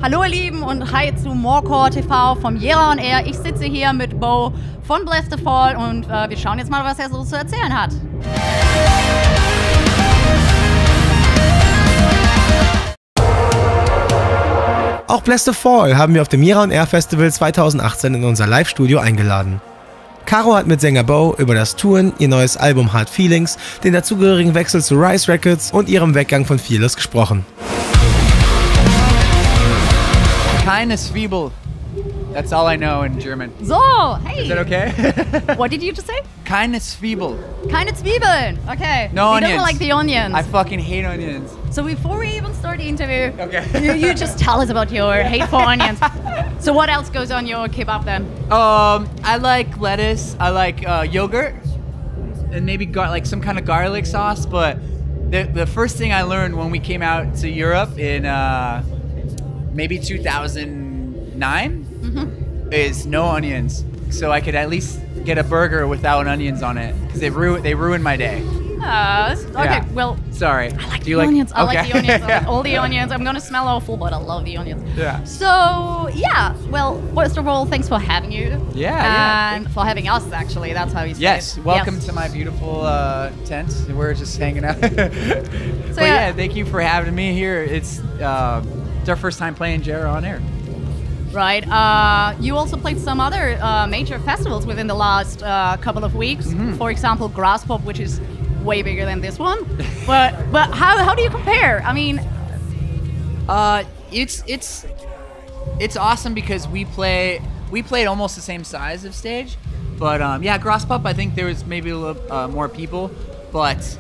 Hallo ihr Lieben und hi zu MoreCoreTV vom Jera und er. Ich sitze hier mit Beau von Blessthefall und wir schauen jetzt mal, was er so zu erzählen hat. Auch Blessthefall haben wir auf dem Jera und er Festival 2018 in unser Live-Studio eingeladen. Karo hat mit Sänger Beau über das Touren, ihr neues Album Hard Feelings, den dazugehörigen Wechsel zu Rise Records und ihrem Weggang von Fearless gesprochen. Keine Zwiebel. That's all I know in German. So, hey. Is that okay? What did you just say? Keine Zwiebel. Keine Zwiebeln. Okay. No He onions. doesn't like the onions. I fucking hate onions. So before we even start the interview, Okay. you just tell us about your hate for onions. So what else goes on your kebab then? I like lettuce. I like yogurt, and maybe like some kind of garlic sauce. But the first thing I learned when we came out to Europe in maybe 2009 is no onions, so I could at least get a burger without onions on it because they ruined my day. Okay, Yeah. well, Sorry. I like Do the you onions. I like Okay. the onions. I like all the onions. I'm gonna smell awful, but I love the onions. Yeah. So yeah, well, first of all, thanks for having you. Yeah. And for having us, actually. That's how you say Yes, it. welcome Yes. to my beautiful tent. We're just hanging out. But yeah. yeah, thank you for having me here. It's our first time playing Jera on air. Right. You also played some other major festivals within the last couple of weeks. For example, Grass Pop, which is way bigger than this one. but how do you compare? I mean, it's awesome because we played almost the same size of stage. But yeah, Grass Pop, I think there was maybe a little more people. But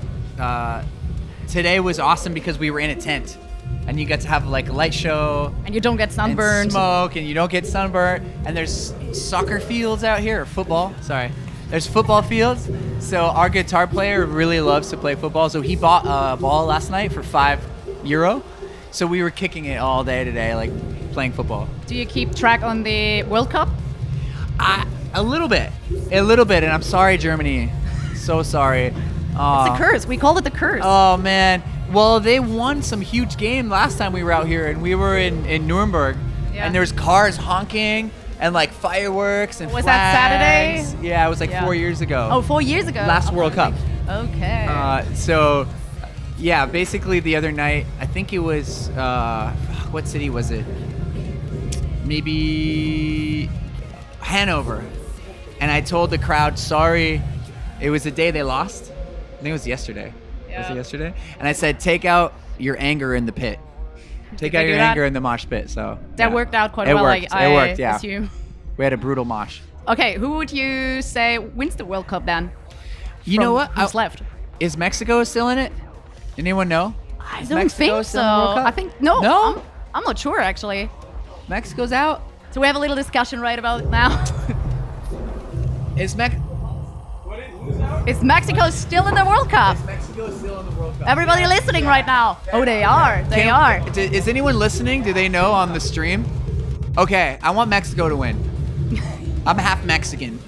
today was awesome because we were in a tent. And you get to have like a light show. and you don't get And sunburned. smoke, and you don't get sunburnt. And there's soccer fields out here, or football. Sorry, there's football fields. So our guitar player really loves to play football. So he bought a ball last night for €5. So we were kicking it all day today, like playing football. Do you keep track on the World Cup? A little bit, and I'm sorry, Germany. So sorry. It's a curse. We call it the curse. Oh man. Well, they won some huge game last time we were out here, and we were in Nuremberg, Yeah. and there's cars honking and like fireworks and Was that Saturday? flags. Yeah, it was like Yeah. 4 years ago. Oh, 4 years ago. Last World Cup. Okay. So, yeah, basically the other night, I think it was what city was it? Maybe Hanover, and I told the crowd, sorry, it was the day they lost. I think it was yesterday. Was it yesterday? And I said, take out your anger in the pit. Take they out do your that? anger in the mosh pit. So that yeah. worked out quite It well, worked. I It worked, yeah. assume. We had a brutal mosh. Okay, who would you say wins the World Cup then? You know what? Who's left? Is Mexico still in it? Anyone know? I Is don't Mexico think still in the World so. Cup? I think no. No? I'm not sure actually. Mexico's out? So we have a little discussion right about it now. Is Is Mexico still in the World Cup? Mexico still in the World Cup? Everybody listening right now. Oh, they are. They are. Is anyone listening? Do they know on the stream? Okay, I want Mexico to win. I'm half Mexican.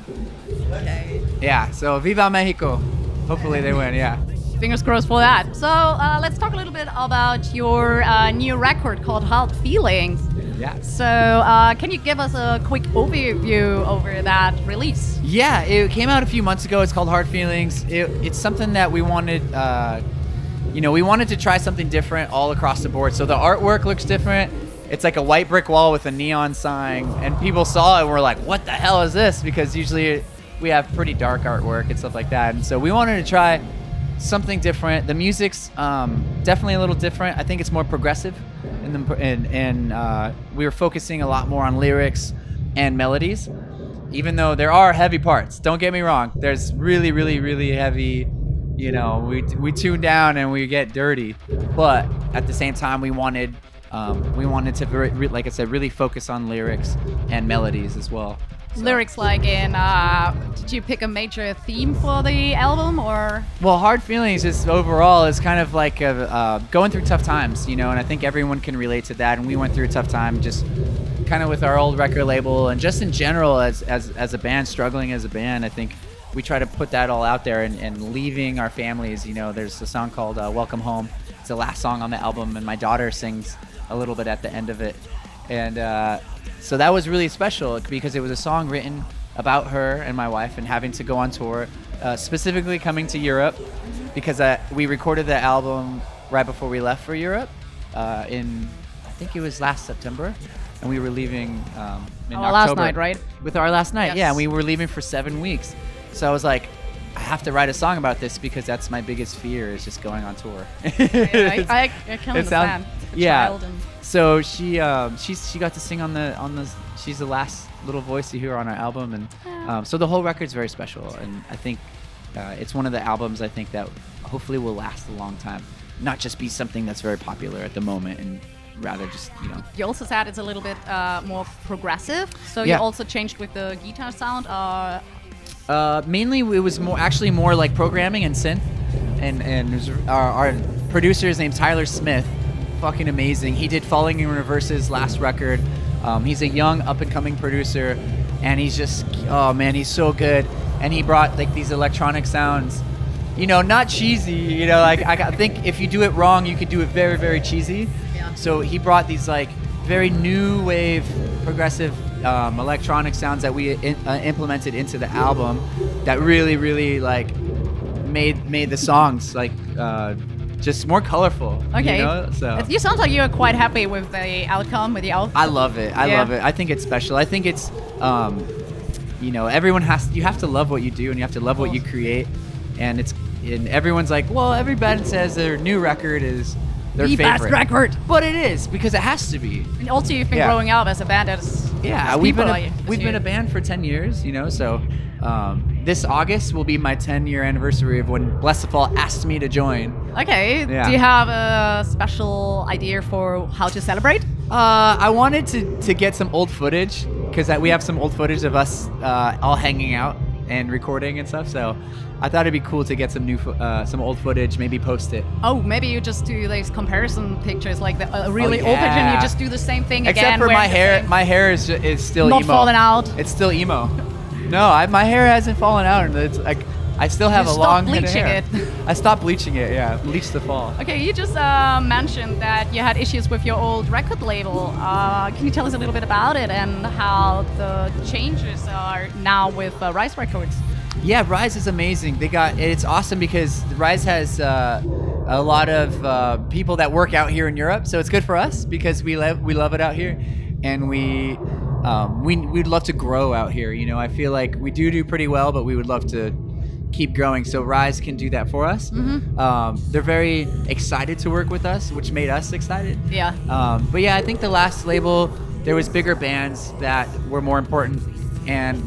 Okay. Yeah, so Viva Mexico. Hopefully they win, yeah. Fingers crossed for that. So let's talk a little bit about your new record called Hard Feelings. Yeah. So can you give us a quick overview over that release? Yeah, it came out a few months ago. It's called Hard Feelings. It's something that we wanted, we wanted to try something different all across the board. So the artwork looks different. It's like a white brick wall with a neon sign, and people saw it and were like, what the hell is this? Because usually we have pretty dark artwork and stuff like that. And so we wanted to try something different. The music's definitely a little different. I think it's more progressive, and we were focusing a lot more on lyrics and melodies, even though there are heavy parts. Don't get me wrong. There's really, really, really heavy. We tune down and we get dirty, but at the same time, we wanted to, like I said, really focus on lyrics and melodies as well. So. Lyrics like in, did you pick a major theme for the album or? Well, Hard Feelings is overall is kind of like going through tough times, and I think everyone can relate to that. And we went through a tough time just kind of with our old record label and just in general as a band, struggling as a band. I think we try to put that all out there and leaving our families. There's a song called Welcome Home. It's the last song on the album, and my daughter sings a little bit at the end of it. And so that was really special because it was a song written about her and my wife and having to go on tour, specifically coming to Europe because we recorded the album right before we left for Europe in, I think it was last September, and we were leaving in October. Last night, right? With our last night, Yes. yeah, and we were leaving for 7 weeks. So I was like, I have to write a song about this because that's my biggest fear is just going on tour. I can understand. A Yeah. child and So she got to sing on the she's the last little voice you hear on our album, and so the whole record's very special, and I think it's one of the albums I think that hopefully will last a long time, not just be something that's very popular at the moment, and rather just you also said it's a little bit more progressive. So Yeah. you also changed with the guitar sound. Mainly it was more like programming and synth, and our producer is named Tyler Smith, fucking amazing. He did Falling in Reverse's last record. He's a young up and coming producer, and he's just, oh man, he's so good. And he brought like these electronic sounds, not cheesy, like I think if you do it wrong, you could do it very, very cheesy. Yeah. So he brought these like very new wave progressive electronic sounds that we implemented into the album that really, really like made the songs like just more colorful. Okay. So You sound like you're quite happy with the outcome, with the output. I love it. I love it. I think it's special. I think it's everyone you have to love what you do, and you have to love what you create, and everyone's like, well, every band says their new record is their the favorite. best record. But it is, because it has to be. And also, you've been Yeah. growing up as a band. We've been a band for 10 years, so this August will be my 10-year anniversary of when Blessthefall asked me to join. Okay. Yeah. Do you have a special idea for how to celebrate? I wanted to get some old footage, because we have some old footage of us all hanging out and recording and stuff, so I thought it'd be cool to get some old footage, maybe post it. Oh, maybe you just do these comparison pictures, like the really Oh, old picture, and yeah. you just do the same thing again. Except for wearing my the hair. same- My hair is still Not emo. falling out. It's still emo. No, my hair hasn't fallen out, and it's like I still have You a stopped long head of bleaching hair. it. I stopped bleaching it. Yeah, bleached the fall. Okay, you just mentioned that you had issues with your old record label. Can you tell us a little bit about it and how the changes are now with Rise Records? Yeah, Rise is amazing. It's awesome because Rise has a lot of people that work out here in Europe, so it's good for us because we love it out here, and we'd love to grow out here. I feel like we do pretty well, but we would love to keep growing. So Rise can do that for us. Mm-hmm. They're very excited to work with us, which made us excited. Yeah. But yeah, I think the last label, there was bigger bands that were more important, and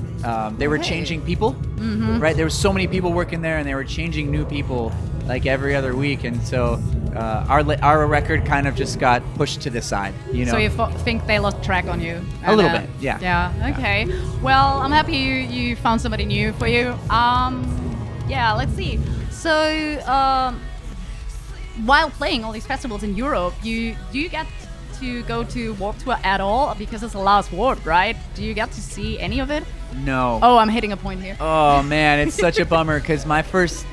they were changing people. Mm-hmm. Right? There were so many people working there, and they were changing new people like every other week, and so our record kind of just got pushed to the side. So you think they lost track on you? A little bit, yeah. Yeah. Okay. Well, I'm happy you found somebody new for you. Yeah. Let's see. So while playing all these festivals in Europe, do you get to go to Warped Tour at all? Because it's the last Warped, right? Do you get to see any of it? No. Oh, I'm hitting a point here. Oh man, it's such a bummer because my first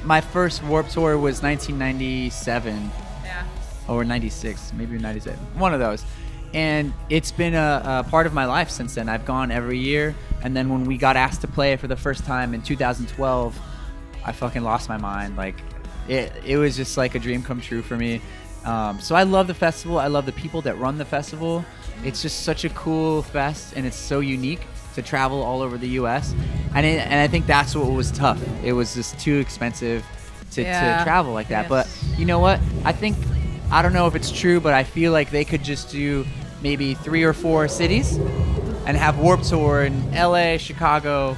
Warped Tour was 1997. Yeah. Or 96, maybe 97, one of those. And it's been a part of my life since then. I've gone every year, and then when we got asked to play it for the first time in 2012, I fucking lost my mind. Like, it was just like a dream come true for me. So I love the festival. I love the people that run the festival. It's just such a cool fest, and it's so unique to travel all over the U.S. And I think that's what was tough. It was just too expensive to travel like that. Yes. But you know what? I don't know if it's true, but I feel like they could just do maybe 3 or 4 cities and have Warped Tour in LA, Chicago,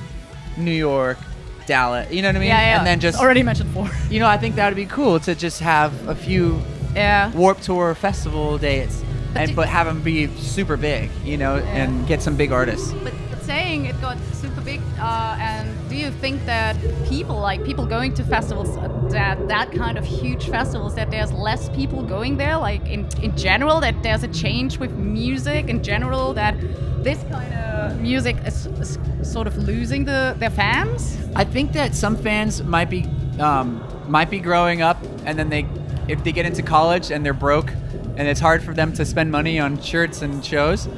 New York, Dallas. You know what I mean? Yeah. And then just already mentioned 4. I think that would be cool to just have a few Warped Tour festival dates, but have them be super big, and get some big artists. But saying it got super big, and do you think that people going to festivals, that kind of huge festivals, that there's less people going there, like in general, that there's a change with music in general, that this kind of music is sort of losing their fans? I think that some fans might be growing up, and then if they get into college and they're broke and it's hard for them to spend money on shirts and shows,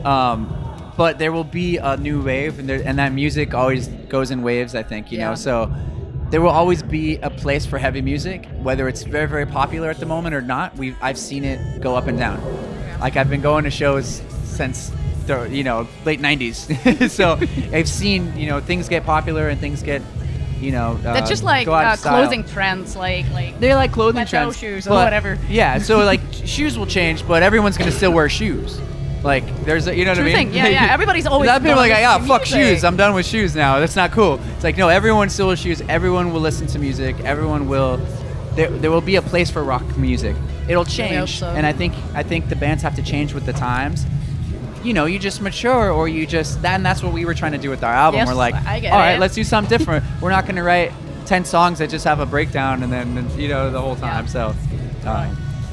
But there will be a new wave, and that music always goes in waves, I think, you know. So there will always be a place for heavy music, whether it's very, very popular at the moment or not. I've seen it go up and down. Like, I've been going to shows since the, you know, late 90s. So I've seen, you know, things get popular and things get, you know, they're just like go out of style. clothing trends, like they're like clothing plateau trends, shoes or but- whatever. Yeah, so like shoes will change, but everyone's gonna still wear shoes. Like, there's a, you know what I True mean? thing. Yeah. Everybody's always. A lot of people are like, done yeah, with fuck music. shoes. I'm done with shoes now. That's not cool. It's like, no, everyone still wears shoes. Everyone will listen to music. Everyone will. There will be a place for rock music. It'll change, so. and I think the bands have to change with the times. You know, you just mature, or you just and that's what we were trying to do with our album. Yes, We're like, I get all right, it. let's do something different. We're not gonna write 10 songs that just have a breakdown and then, you know, the whole time. Yeah. So.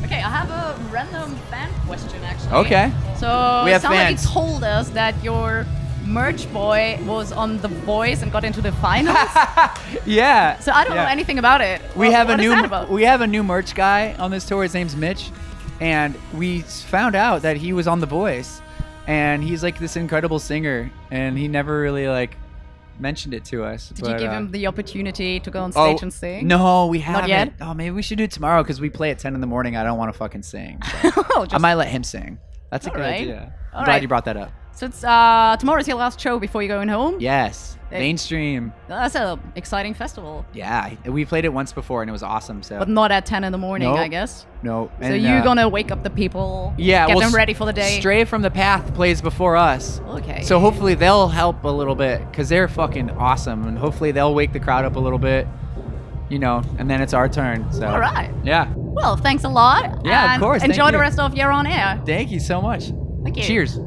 Okay, I have a random fan question actually. Okay. So We have it sounds like fans. you told us that your merch boy was on The Voice and got into the finals. Yeah. So I don't know Yeah. anything about it. We What- have what a is new that about? we have a new merch guy on this tour. His name's Mitch, and we found out that he was on The Voice, and he's like this incredible singer, and he never really like mentioned it to us. Did you give him the opportunity to go on stage and sing? No, we haven't. yet? Oh, maybe we should do it tomorrow because we play at 10 in the morning. I don't want to fucking sing. So. Oh, I just- might let him sing. That's a good Alright. idea. I'm Alright. glad you brought that up. So it's tomorrow's your last show before you're going home. Yes. Hey. Mainstream. That's a exciting festival, Yeah. We played it once before and it was awesome. So. but not at 10 in the morning, Nope. I guess. No. So you're gonna wake up the people. Yeah, Get well, them ready for the day. Stray from the Path plays before us. Okay. So hopefully they'll help a little bit because they're fucking awesome, and hopefully they'll wake the crowd up a little bit, you know, and then it's our turn. So. All right. Yeah. Well, thanks a lot. Yeah, of and course, thank Enjoy the you. rest of You're on Air. Thank you so much. Thank you. Cheers.